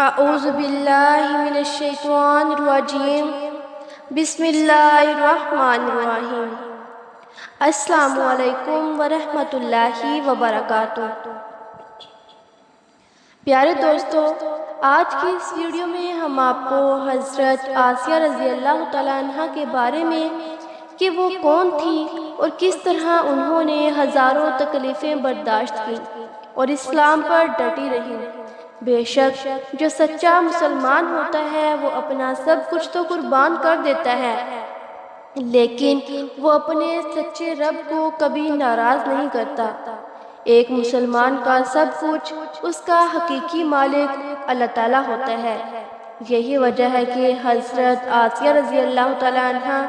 اعوذ باللہ من الشیطان الرجیم بسم اللہ الرحمن الرحیم۔ السلام علیکم ورحمۃ اللہ وبرکاتہ۔ پیارے دوستو، آج کی اس ویڈیو میں ہم آپ کو حضرت آسیہ رضی اللہ تعالیٰ عنہ کے بارے میں کہ وہ کون تھی اور کس طرح انہوں نے ہزاروں تکلیفیں برداشت کی اور اسلام پر ڈٹی رہی۔ بے شک جو سچا مسلمان ہوتا ہے وہ اپنا سب کچھ تو قربان کر دیتا ہے، لیکن وہ اپنے سچے رب کو کبھی ناراض نہیں کرتا۔ ایک مسلمان کا سب کچھ اس کا حقیقی مالک اللہ تعالیٰ ہوتا ہے۔ یہی وجہ ہے کہ حضرت آسیہ رضی اللہ تعالیٰ عنہ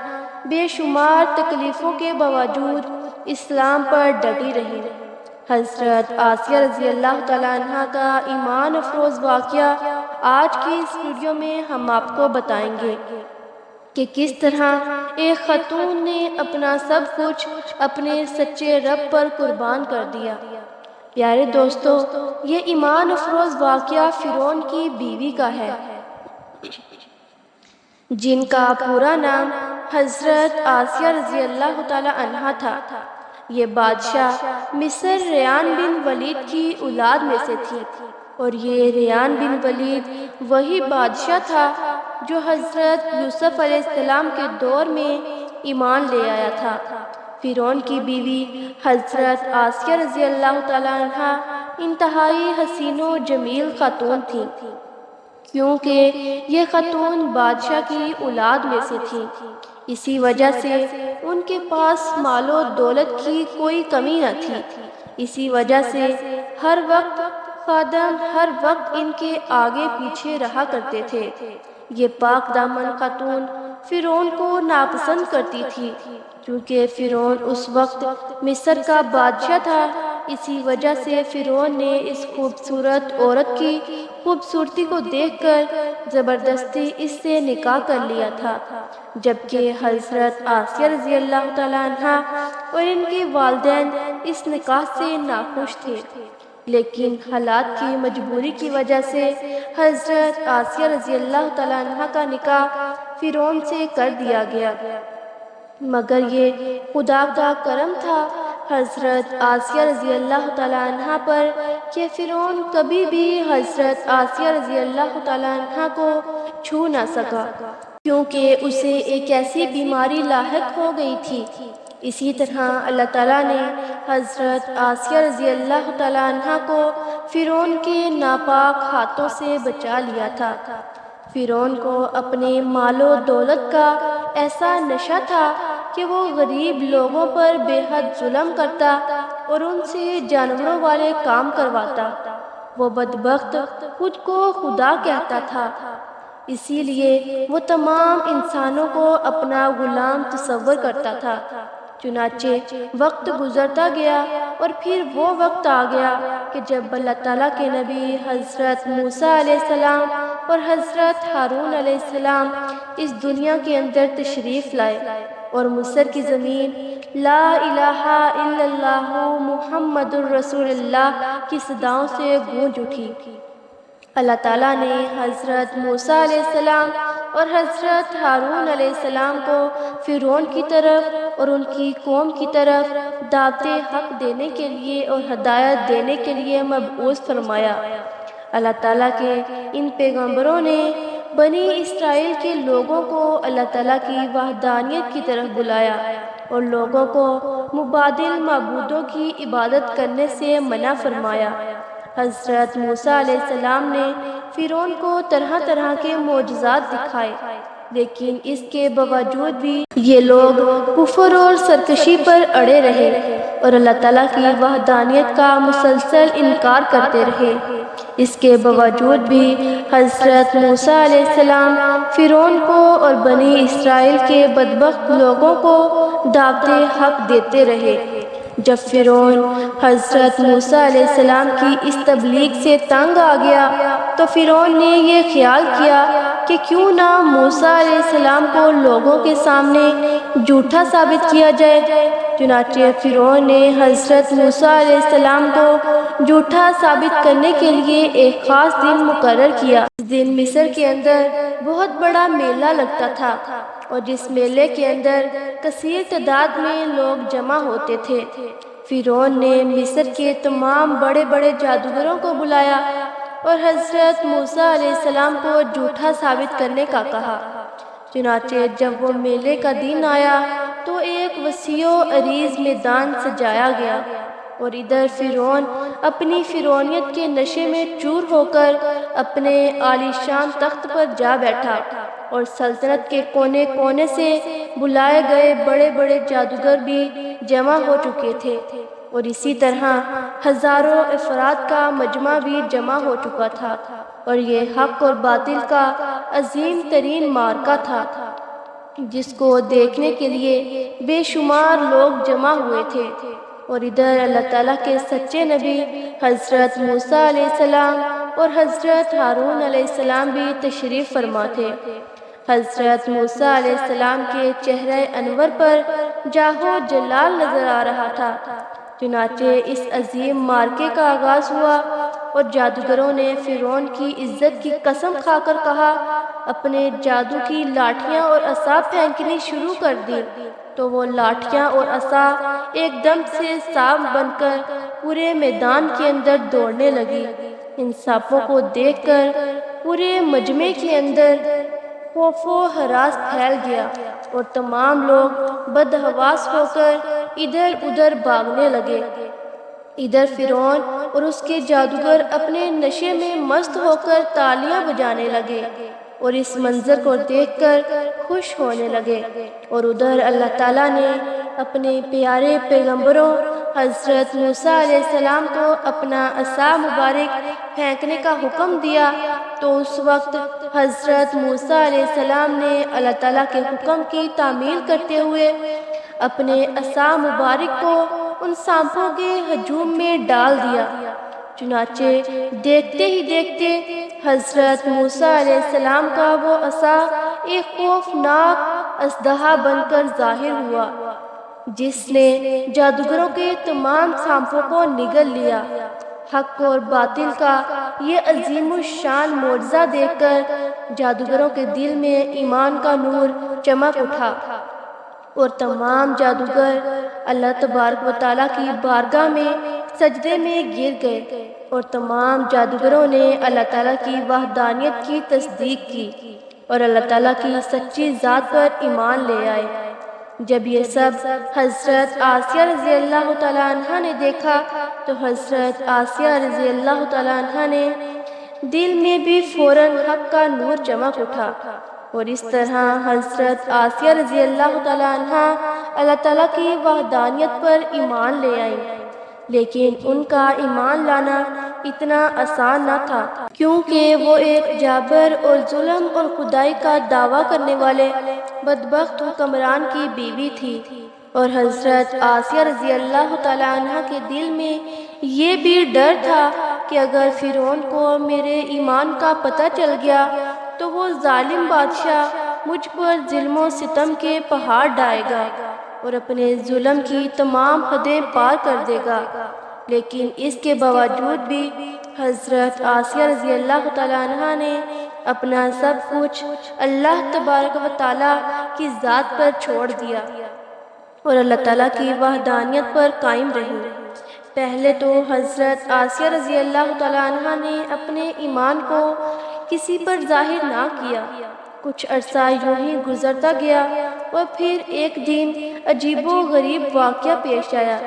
بے شمار تکلیفوں کے باوجود اسلام پر ڈٹی رہی۔ حضرت آسیہ رضی اللہ تعالیٰ عنہ کا ایمان افروز واقعہ آج کی اس ویڈیو میں ہم آپ کو بتائیں گے کہ کس طرح ایک خاتون نے اپنا سب کچھ اپنے سچے رب پر قربان کر دیا۔ پیارے دوستو، یہ ایمان افروز واقعہ فرعون کی بیوی کا ہے، جن کا پورا نام حضرت آسیہ رضی اللہ تعالی عنہ تھا۔ یہ بادشاہ مصر ریان بن ولید کی اولاد میں سے تھی، اور یہ ریان بن ولید وہی بادشاہ تھا جو حضرت یوسف علیہ السلام کے دور میں ایمان لے آیا تھا۔ فرعون کی بیوی حضرت آسیہ رضی اللہ تعالی عنہ انتہائی حسین و جمیل خاتون تھی، کیونکہ یہ خاتون بادشاہ کی اولاد میں سے تھی۔ اسی وجہ سے ان کے پاس مال و دولت کی کوئی کمی نہ تھی۔ اسی وجہ سے ہر وقت خادم ہر وقت ان کے آگے پیچھے رہا کرتے تھے۔ یہ پاک دامن خاتون فرعون کو ناپسند کرتی تھی، کیونکہ فرعون اس وقت مصر کا بادشاہ تھا۔ اسی وجہ سے فرعون نے اس خوبصورت عورت کی خوبصورتی کو دیکھ کر زبردستی اس سے نکاح کر لیا تھا، جبکہ حضرت آسیہ رضی اللہ تعالیٰ عنہ اور ان کے والدین اس نکاح سے ناخوش تھے، لیکن حالات کی مجبوری کی وجہ سے حضرت آسیہ رضی اللہ تعالیٰ عنہ کا نکاح فرعون سے کر دیا گیا۔ مگر یہ خدا کا کرم تھا حضرت آسیہ رضی اللہ تعالیٰ عنہ پر کہ فرعون کبھی بھی حضرت آسیہ رضی اللہ تعالیٰ عنہ کو چھو نہ سکا، کیونکہ اسے ایک ایسی بیماری لاحق ہو گئی تھی۔ اسی طرح اللہ تعالیٰ نے حضرت آسیہ رضی اللہ تعالیٰ عنہ کو فرعون کے ناپاک ہاتھوں سے بچا لیا تھا۔ فرعون کو اپنے مال و دولت کا ایسا نشہ تھا کہ وہ غریب لوگوں پر بے حد ظلم کرتا اور ان سے جانوروں والے کام کرواتا۔ وہ بدبخت خود کو خدا کہتا تھا، اسی لیے وہ تمام انسانوں کو اپنا غلام تصور کرتا تھا۔ چنانچہ وقت گزرتا گیا اور پھر وہ وقت آ گیا کہ جب اللہ تعالیٰ کے نبی حضرت موسیٰ علیہ السلام اور حضرت ہارون علیہ السلام اس دنیا کے اندر تشریف لائے اور مصر کی زمین لا الہ الا اللہ محمد الرسول اللہ کی صداؤں سے گونج اٹھی۔ اللہ تعالیٰ نے حضرت موسیٰ علیہ السلام اور حضرت ہارون علیہ السلام کو فرعون کی طرف اور ان کی قوم کی طرف دعوت حق دینے کے لیے اور ہدایت دینے کے لیے مبعوث فرمایا۔ اللہ تعالیٰ کے ان پیغمبروں نے بنی اسرائیل کے لوگوں کو اللہ تعالیٰ کی وحدانیت کی طرف بلایا اور لوگوں کو مبادل معبودوں کی عبادت کرنے سے منع فرمایا۔ حضرت موسیٰ علیہ السلام نے فرعون کو طرح طرح کے معجزات دکھائے، لیکن اس کے باوجود بھی یہ لوگ کفر اور سرکشی پر اڑے رہے اور اللہ تعالیٰ کی وحدانیت کا مسلسل انکار کرتے رہے۔ اس کے باوجود بھی حضرت موسیٰ علیہ السلام فرعون کو اور بنی اسرائیل کے بدبخت لوگوں کو دعوت حق دیتے رہے۔ جب فرعون حضرت موسیٰ علیہ السلام کی اس تبلیغ سے تنگ آ گیا تو فرعون نے یہ خیال کیا کہ کیوں نہ موسیٰ علیہ السلام کو لوگوں کے سامنے جھوٹا ثابت کیا جائے۔ چنانچہ فرعون نے حضرت موسیٰ علیہ السلام کو جھوٹا ثابت کرنے کے لیے ایک خاص دن مقرر کیا۔ اس دن مصر کے اندر بہت بڑا میلہ لگتا تھا اور جس میلے کے اندر کثیر تعداد میں لوگ جمع ہوتے تھے۔ فرعون نے مصر کے تمام بڑے بڑے جادوگروں کو بلایا اور حضرت موسیٰ علیہ السلام کو جھوٹا ثابت کرنے کا کہا۔ چنانچہ جب وہ میلے کا دن آیا تو ایک وسیع و عریض میدان سجایا گیا اور ادھر فرعون اپنی فرعونیت کے نشے میں چور ہو کر اپنے عالی شان تخت پر جا بیٹھا اور سلطنت کے کونے کونے سے بلائے گئے بڑے بڑے جادوگر بھی جمع ہو چکے تھے اور اسی طرح ہزاروں افراد کا مجمع بھی جمع ہو چکا تھا اور یہ حق اور باطل کا عظیم ترین معرکہ تھا جس کو دیکھنے کے لیے بے شمار لوگ جمع ہوئے تھے۔ اور ادھر اللہ تعالیٰ کے سچے نبی حضرت موسیٰ علیہ السلام اور حضرت ہارون علیہ السلام بھی تشریف فرما تھے۔ حضرت موسیٰ علیہ السلام کے چہرہ انور پر جاہ و جلال نظر آ رہا تھا۔ چنانچہ اس عظیم معرکے کا آغاز ہوا اور جادوگروں نے فرعون کی عزت کی قسم کھا کر کہا، اپنے جادو کی لاٹھیاں اور عصا پھینکنی شروع کر دی تو وہ لاٹھیاں اور عصا ایک دم سے سانپ بن کر پورے میدان کے اندر دوڑنے لگی۔ ان سانپوں کو دیکھ کر پورے مجمع کے اندر خوف و ہراس پھیل گیا اور تمام لوگ بدحواس ہو کر ادھر ادھر بھاگنے لگے۔ ادھر فرعون اور اس کے جادوگر اپنے نشے میں مست ہو کر تالیاں بجانے لگے اور اس منظر کو دیکھ کر خوش ہونے لگے، اور ادھر اللہ تعالیٰ نے اپنے پیارے پیغمبروں حضرت موسیٰ علیہ السلام کو اپنا عصا مبارک پھینکنے کا حکم دیا تو اس وقت حضرت موسیٰ علیہ السلام نے اللہ تعالیٰ کے حکم کی تعمیل کرتے ہوئے اپنے عصا مبارک کو ان سانپوں کے ہجوم میں ڈال دیا۔ چنانچہ دیکھتے ہی دیکھتے حضرت موسیٰ علیہ السلام کا وہ عصا ایک خوفناک اژدہا بن کر ظاہر ہوا جس نے جادوگروں کے تمام سانپوں کو نگل لیا۔ حق اور باطل کا یہ عظیم الشان معجزہ دیکھ کر جادوگروں کے دل میں ایمان کا نور چمک اٹھا اور تمام جادوگر اللہ تبارک و تعالیٰ کی بارگاہ میں سجدے میں گر گئے اور تمام جادوگروں نے اللہ تعالیٰ کی وحدانیت کی تصدیق کی اور اللہ تعالیٰ کی سچی ذات پر ایمان لے آئے۔ جب یہ سب حضرت آسیہ رضی اللہ تعالیٰ عنہا نے دیکھا تو حضرت آسیہ رضی اللہ تعالیٰ عنہا نے دل میں بھی فوراً حق کا نور چمک اٹھا اور اس طرح حضرت آسیہ رضی اللہ تعالیٰ عنہا اللہ تعالیٰ کی وحدانیت پر ایمان لے آئیں، لیکن ان کا ایمان لانا اتنا آسان نہ تھا کیونکہ وہ ایک جابر اور ظلم اور خدائی کا دعویٰ کرنے والے بدبخت حکمران کی بیوی تھی، اور حضرت آسیہ رضی اللہ تعالیٰ عنہا کے دل میں یہ بھی ڈر تھا کہ اگر فرعون کو میرے ایمان کا پتہ چل گیا تو وہ ظالم بادشاہ مجھ پر ظلم و ستم کے پہاڑ ڈھائے گا اور اپنے ظلم کی تمام حدیں پار کر دے گا۔ لیکن اس کے باوجود بھی حضرت آسیہ رضی اللہ تعالیٰ عنہا نے اپنا سب کچھ اللہ تبارک و تعالیٰ کی ذات پر چھوڑ دیا اور اللہ تعالیٰ کی وحدانیت پر قائم رہی۔ پہلے تو حضرت آسیہ رضی اللہ تعالیٰ عنہا نے اپنے ایمان کو کسی پر ظاہر نہ کیا۔ کچھ عرصہ یوں ہی گزرتا گیا اور پھر ایک دن عجیب و غریب واقعہ پیش آیا،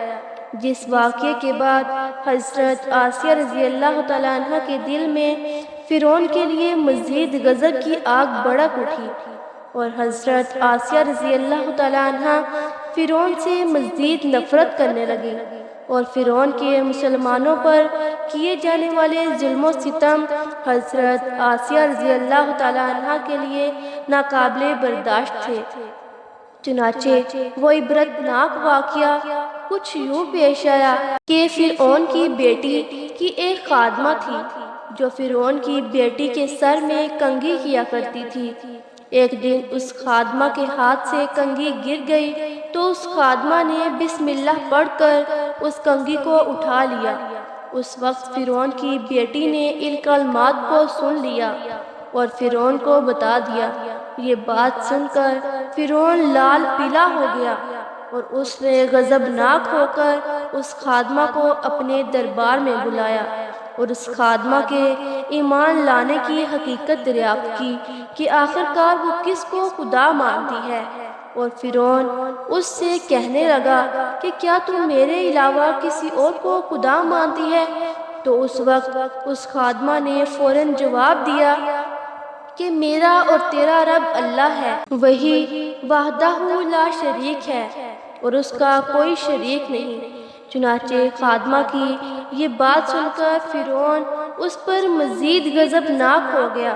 جس واقعے کے بعد حضرت آسیہ رضی اللہ تعالیٰ عنہا کے دل میں فرعون کے لیے مزید غضب کی آگ بھڑک اٹھی اور حضرت آسیہ رضی اللہ تعالیٰ عنہا فرعون سے مزید نفرت کرنے لگی اور فرعون کے مسلمانوں پر کیے جانے والے ظلم و ستم حضرت آسیہ رضی اللہ تعالیٰ عنہا کے لیے ناقابل برداشت تھے۔ چنانچہ وہ عبرتناک واقعہ کچھ یوں پیش آیا کہ فرعون کی بیٹی کی ایک خادمہ تھی جو فرعون کی بیٹی کے سر میں کنگھی کیا کرتی تھی۔ ایک دن اس خادمہ کے ہاتھ سے کنگھی گر گئی تو اس خادمہ نے بسم اللہ پڑھ کر اس کنگھی کو اٹھا لیا اس وقت فرعون کی بیٹی نے ان کلمات کو سن لیا اور فرعون کو بتا دیا۔ یہ بات سن کر فرعون لال پیلا ہو گیا اور اس نے غضبناک ہو کر اس خادمہ کو اپنے دربار میں بلایا اور اس خادمہ کے ایمان لانے کی حقیقت دریافت کی کہ آخرکار وہ کس کو خدا مانتی ہے۔ اور فرعون اس سے کہنے لگا کہ کیا تم میرے علاوہ کسی اور کو خدا مانتی ہے؟ تو اس وقت اس خادمہ نے فوراً جواب دیا کہ میرا اور تیرا رب اللہ ہے، وہی وحدہ لا شریک ہے اور اس کا کوئی شریک نہیں۔ چنانچہ خادمہ کی یہ بات سن کر فرعون اس پر مزید غضبناک ہو گیا۔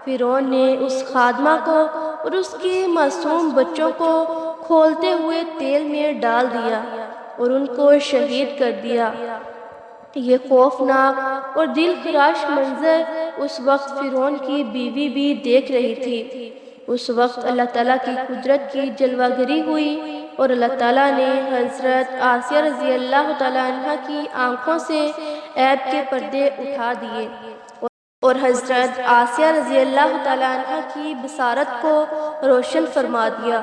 فرعون نے اس خادمہ کو اور اس کے معصوم بچوں کو کھولتے ہوئے تیل میں ڈال دیا اور ان کو شہید کر دیا۔ یہ خوفناک اور دل خراش منظر اس وقت فرعون کی بیوی بھی دیکھ رہی تھی۔ اس وقت اللہ تعالیٰ کی قدرت کی جلوہ گری ہوئی اور اللہ تعالیٰ نے حضرت آسیہ رضی اللہ تعالیٰ عنہ کی آنکھوں سے عیب کے پردے اٹھا دیے اور حضرت آسیہ رضی اللہ تعالیٰ عنہ کی بصارت کو روشن فرما دیا۔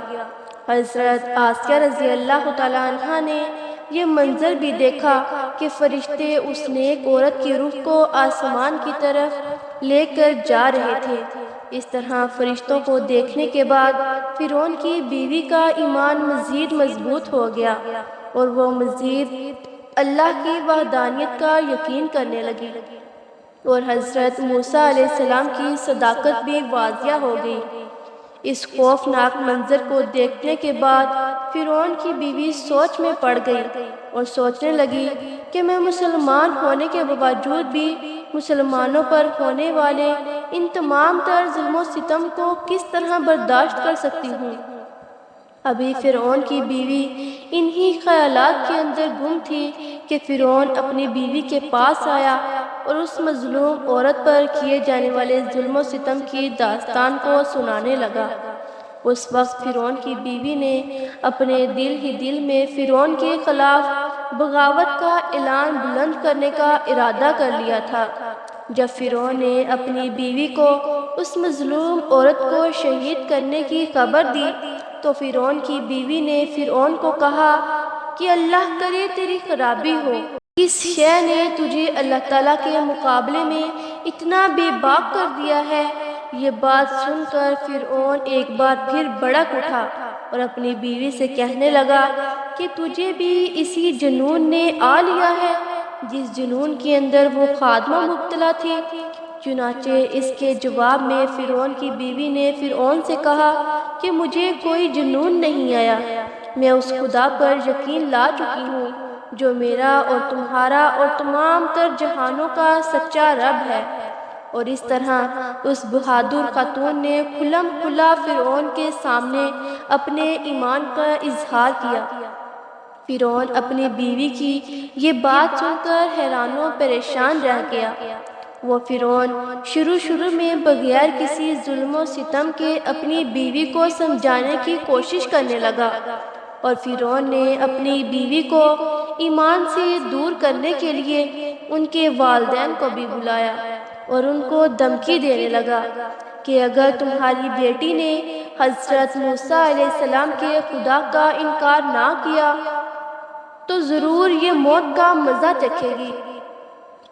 حضرت آسیہ رضی اللہ تعالیٰ عنہ نے یہ منظر بھی دیکھا کہ فرشتے اس نیک عورت کی روح کو آسمان کی طرف لے کر جا رہے تھے۔ اس طرح فرشتوں کو دیکھنے کے بعد فرعون کی بیوی کا ایمان مزید مضبوط ہو گیا اور وہ مزید اللہ کی وحدانیت کا یقین کرنے لگی اور حضرت موسیٰ علیہ السلام کی صداقت بھی واضح ہو گئی۔ اس خوفناک منظر کو دیکھنے کے بعد فرعون کی بیوی سوچ میں پڑ گئی اور سوچنے لگی کہ میں مسلمان ہونے کے باوجود بھی مسلمانوں پر ہونے والے ان تمام تر ظلم و ستم کو کس طرح برداشت کر سکتی ہوں۔ ابھی فرعون کی بیوی انہی خیالات کے اندر گم تھی کہ فرعون اپنی بیوی کے پاس آیا اور اس مظلوم عورت پر کیے جانے والے ظلم و ستم کی داستان کو سنانے لگا۔ اس وقت فرعون کی بیوی نے اپنے دل ہی دل میں فرعون کے خلاف بغاوت کا اعلان بلند کرنے کا ارادہ کر لیا تھا۔ جب فرعون نے اپنی بیوی کو اس مظلوم عورت کو شہید کرنے کی خبر دی تو فرعون کی بیوی نے فرعون کو کہا کہ اللہ کرے تیری خرابی ہو، اس شے نے تجھے اللہ تعالیٰ کے مقابلے میں اتنا بے باک کر دیا ہے۔ یہ بات سن کر فرعون ایک بار پھر بھڑک اٹھا اور اپنی بیوی سے کہنے لگا کہ تجھے بھی اسی جنون نے آ لیا ہے جس جنون کے اندر وہ خادمہ مبتلا تھی۔ چنانچہ اس کے جواب میں فرعون کی بیوی نے فرعون سے کہا کہ مجھے کوئی جنون نہیں آیا، میں اس خدا پر یقین لا چکی ہوں جو میرا اور تمہارا اور تمام تر جہانوں کا سچا رب ہے۔ اور اس طرح اس بہادر خاتون نے کھلم کھلا فرعون کے سامنے اپنے ایمان کا اظہار کیا۔ فرعون اپنی بیوی کی یہ بات سن کر حیران و پریشان رہ گیا۔ وہ فرعون شروع میں بغیر کسی ظلم و ستم کے اپنی بیوی کو سمجھانے کی کوشش کرنے لگا اور فرعون نے اپنی بیوی کو ایمان سے دور کرنے کے لیے ان کے والدین کو بھی بلایا اور ان کو دھمکی دینے لگا کہ اگر تمہاری بیٹی نے حضرت موسیٰ علیہ السلام کے خدا کا انکار نہ کیا تو ضرور یہ موت کا مزہ چکھے گی۔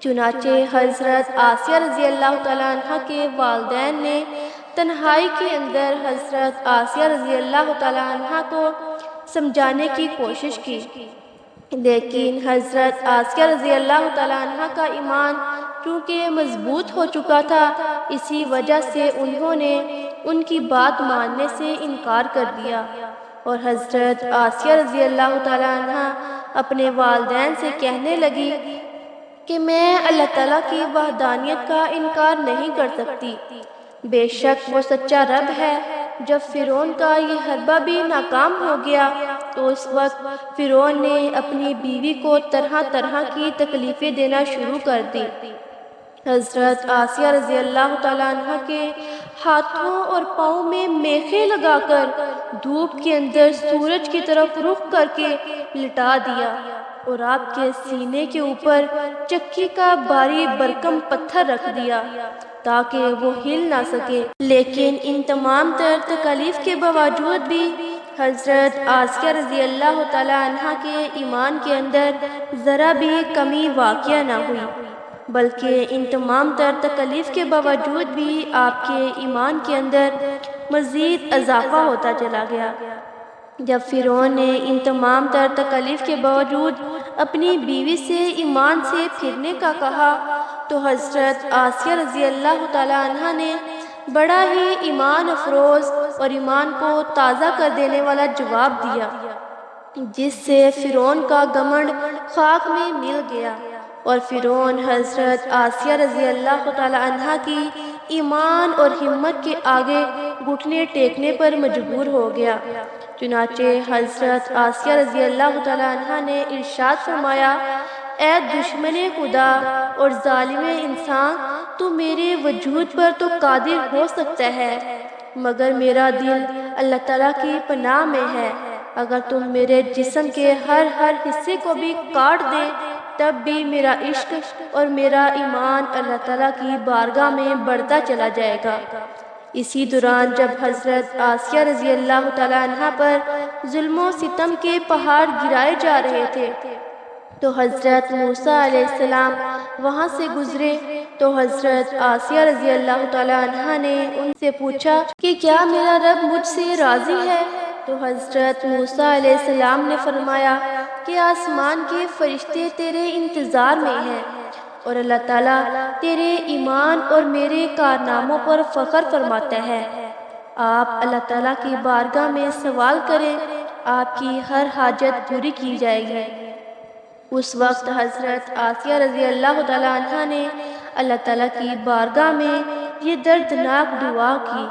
چنانچہ حضرت آسیہ رضی اللہ تعالیٰ عنہ کے والدین نے تنہائی کے اندر حضرت آسیہ رضی اللہ تعالیٰ عنہ کو سمجھانے کی کوشش کی، لیکن حضرت آسیہ رضی اللہ تعالیٰ عنہ کا ایمان چونکہ مضبوط ہو چکا تھا، اسی وجہ سے انہوں نے ان کی بات ماننے سے انکار کر دیا اور حضرت آسیہ رضی اللہ تعالیٰ عنہ اپنے والدین سے کہنے لگی کہ میں اللہ تعالیٰ کی وحدانیت کا انکار نہیں کر سکتی، بے شک وہ سچا رب ہے۔ جب فرعون کا یہ حربہ بھی ناکام ہو گیا تو اس وقت فرعون نے اپنی بیوی کو طرح طرح کی تکلیفیں دینا شروع کر دی۔ حضرت آسیہ رضی اللہ تعالیٰ عنہ کے ہاتھوں اور پاؤں میں میخیں لگا کر دھوپ کے اندر سورج کی طرف رخ کر کے لٹا دیا اور آپ کے سینے کے اوپر چکی کا بھاری برکم پتھر رکھ دیا تاکہ وہ ہل نہ سکے۔ لیکن ان تمام تر تکالیف کے باوجود بھی حضرت آسیہ رضی اللہ تعالیٰ عنہ کے ایمان کے اندر ذرا بھی کمی واقع نہ ہوئی، بلکہ ان تمام تر تکالیف کے باوجود بھی آپ کے ایمان کے اندر مزید اضافہ ہوتا چلا گیا۔ جب فرعون نے ان تمام تر تکالیف کے باوجود اپنی بیوی سے ایمان سے پھرنے کا کہا تو حضرت آسیہ رضی اللہ تعالیٰ عنہ نے بڑا ہی ایمان افروز اور ایمان کو تازہ کر دینے والا جواب دیا، جس سے فرعون کا گھمنڈ خاک میں مل گیا اور فرعون حضرت آسیہ رضی اللہ تعالیٰ عنہ کی ایمان اور ہمت کے آگے گھٹنے ٹیکنے پر مجبور ہو گیا۔ چنانچہ حضرت آسیہ رضی اللہ تعالیٰ عنہ نے ارشاد فرمایا، اے دشمن خدا اور ظالم انسان، تو میرے وجود پر تو قادر ہو سکتا ہے، مگر میرا دل اللہ تعالیٰ کی پناہ میں ہے۔ اگر تم میرے جسم کے ہر حصے کو بھی کاٹ دے تب بھی میرا عشق اور میرا ایمان اللہ تعالیٰ کی بارگاہ میں بڑھتا چلا جائے گا۔ اسی دوران جب حضرت آسیہ رضی اللہ تعالیٰ عنہ پر ظلم و ستم کے پہاڑ گرائے جا رہے تھے تو حضرت موسیٰ علیہ السلام وہاں سے گزرے تو حضرت آسیہ رضی اللہ تعالیٰ عنہ نے ان سے پوچھا کہ کیا میرا رب مجھ سے راضی ہے؟ تو حضرت موسیٰ علیہ السلام نے فرمایا کہ آسمان کے فرشتے تیرے انتظار میں ہیں اور اللہ تعالیٰ تیرے ایمان اور میرے کارناموں پر فخر فرماتا ہے۔ آپ اللہ تعالیٰ کی بارگاہ میں سوال کریں، آپ کی ہر حاجت پوری کی جائے گی۔ اس وقت حضرت آسیہ رضی اللہ تعالیٰ عنہ نے اللہ تعالیٰ کی بارگاہ میں یہ دردناک دعا کی،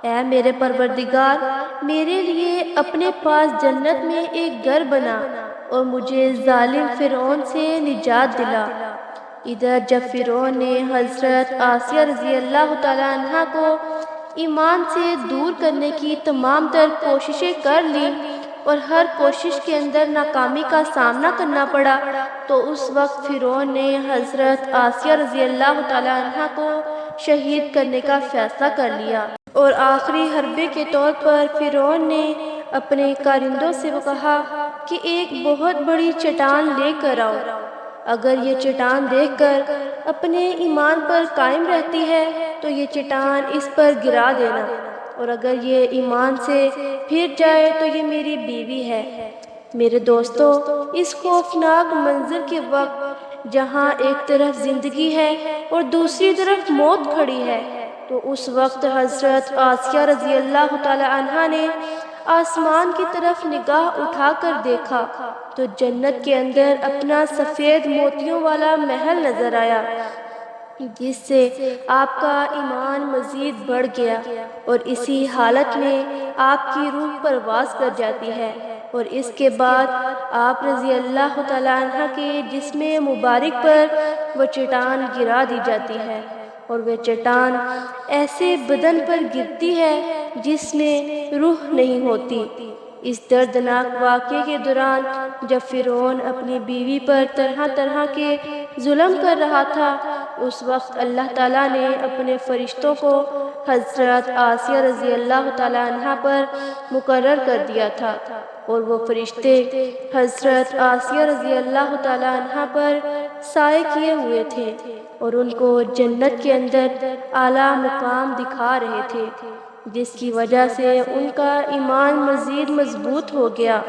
اے میرے پروردگار، میرے لیے اپنے پاس جنت میں ایک گھر بنا اور مجھے ظالم فرعون سے نجات دلا۔ ادھر جب فرعون نے حضرت آسیہ رضی اللہ تعالیٰ عنہ کو ایمان سے دور کرنے کی تمام تر کوششیں کر لی اور ہر کوشش کے اندر ناکامی کا سامنا کرنا پڑا تو اس وقت فرعون نے حضرت آسیہ رضی اللہ تعالیٰ عنہ کو شہید کرنے کا فیصلہ کر لیا، اور آخری حربے کے طور پر فرعون نے اپنے کارندوں سے کہا کہ ایک بہت بڑی چٹان لے کر آؤ، اگر یہ چٹان دیکھ کر اپنے ایمان پر قائم رہتی ہے تو یہ چٹان اس پر گرا دینا، اور اگر یہ ایمان سے پھر جائے تو یہ میری بیوی ہے۔ میرے دوستو، اس خوفناک منظر کے وقت جہاں ایک طرف زندگی ہے اور دوسری طرف موت کھڑی ہے تو اس وقت حضرت آسیہ رضی اللہ تعالی عنہا نے آسمان کی طرف نگاہ اٹھا کر دیکھا تو جنت کے اندر اپنا سفید موتیوں والا محل نظر آیا، جس سے آپ کا ایمان مزید بڑھ گیا اور اسی حالت میں آپ کی روح پرواز کر جاتی ہے، اور اس کے بعد آپ رضی اللہ تعالیٰ عنہ کے جسم مبارک پر وہ چٹان گرا دی جاتی ہے، اور وہ چٹان ایسے بدن پر گرتی ہے جس میں روح نہیں ہوتی۔ اس دردناک واقعے کے دوران جب فرعون اپنی بیوی پر طرح طرح کے ظلم کر رہا تھا اس وقت اللہ تعالیٰ نے اپنے فرشتوں کو حضرت آسیہ رضی اللہ تعالیٰ عنہ پر مقرر کر دیا تھا، اور وہ فرشتے حضرت آسیہ رضی اللہ تعالیٰ عنہ پر سائے کیے ہوئے تھے اور ان کو جنت کے اندر اعلیٰ مقام دکھا رہے تھے، جس کی وجہ سے ان کا ایمان مزید مضبوط ہو گیا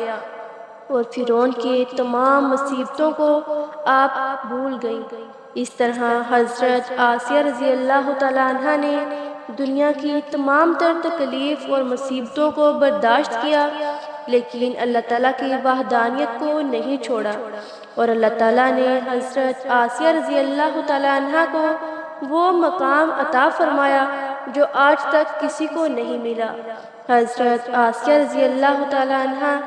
اور فرعون کی تمام مصیبتوں کو آپ بھول گئیں۔ اس طرح حضرت آسیہ رضی اللہ تعالیٰ عنہ نے دنیا کی تمام تر تکلیف اور مصیبتوں کو برداشت کیا، لیکن اللہ تعالیٰ کی وحدانیت کو نہیں چھوڑا، اور اللہ تعالیٰ نے حضرت آسیہ رضی اللہ تعالیٰ عنہ کو وہ مقام عطا فرمایا جو آج تک کسی کو نہیں ملا۔ حضرت آسیہ رضی اللہ تعالیٰ عنہ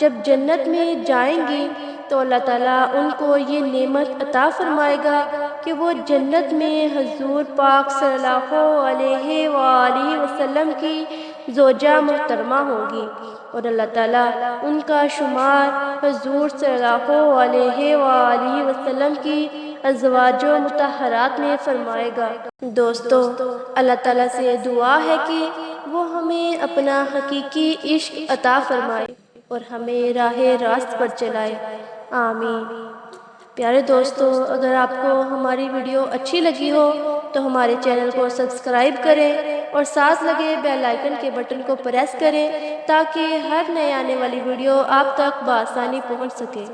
جب جنت میں جائیں گی تو اللہ تعالیٰ ان کو یہ نعمت عطا فرمائے گا کہ وہ جنت میں حضور پاک صلی اللہ علیہ وآلہ وسلم کی زوجہ محترمہ ہوں گی، اور اللہ تعالیٰ ان کا شمار حضور صلی اللہ علیہ وآلہ وسلم کی ازواج مطہرات میں فرمائے گا۔ دوستو، اللہ تعالیٰ سے دعا ہے کہ وہ ہمیں اپنا حقیقی عشق عطا فرمائے اور ہمیں راہ راست پر چلائے، آمین۔ پیارے دوستو، اگر آپ کو ہماری ویڈیو اچھی لگی ہو تو ہمارے چینل کو سبسکرائب کریں اور ساتھ لگے بیل آئیکن کے بٹن کو پریس کریں تاکہ ہر نئے آنے والی ویڈیو آپ تک بآسانی پہنچ سکے۔